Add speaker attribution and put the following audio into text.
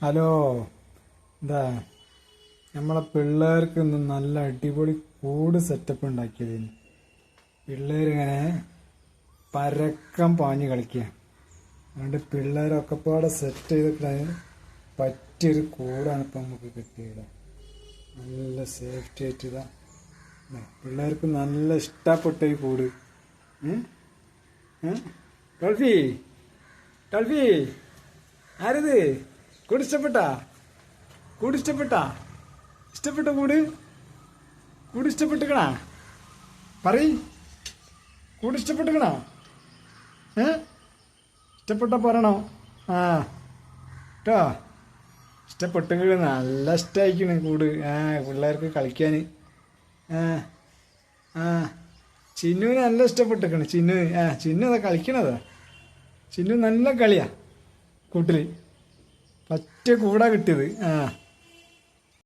Speaker 1: Hello. എന്താ നമ്മളെ പിള്ളേർക്ക് ഇന്ന് നല്ല അടിപൊളി കൂട് സെറ്റപ്പ് ഉണ്ടാക്കിയതിന് പിള്ളേരിങ്ങനെ പരക്കം പാഞ്ഞ് കളിക്കുക. അതുകൊണ്ട് പിള്ളേരൊക്കെ പാടെ സെറ്റ് ചെയ്തിട്ട് പറ്റിയൊരു കൂടാണ് ഇപ്പം നമുക്ക് കിട്ടിയത്. നല്ല സേഫ്റ്റി ആയിട്ട് ഇതാ പിള്ളേർക്ക് നല്ല ഇഷ്ടപ്പെട്ട ഈ കൂട്. ടോൾഫി ടോൾഫി ആരത്? കൂട് ഇഷ്ടപ്പെട്ട ഇഷ്ടപ്പെട്ട കൂട് ഇഷ്ടപ്പെട്ടുക്കണാ? പറയ്, കൂട് ഇഷ്ടപ്പെട്ടുക്കണാ? ഇഷ്ടപ്പെട്ട പറയണോ? ആ കേട്ടോ, ഇഷ്ടപ്പെട്ടുക. നല്ല ഇഷ്ടമായിക്കണ് കൂട്. പിള്ളേർക്ക് കളിക്കാൻ. ചിന്നുവിന് നല്ല ഇഷ്ടപ്പെട്ടിരിക്കണ്. ചിന്നു അതാ കളിക്കണതാ. ചിന്നു നല്ല കളിയാ കൂട്ടിൽ. പറ്റിയ കൂടാ കിട്ടിയത്.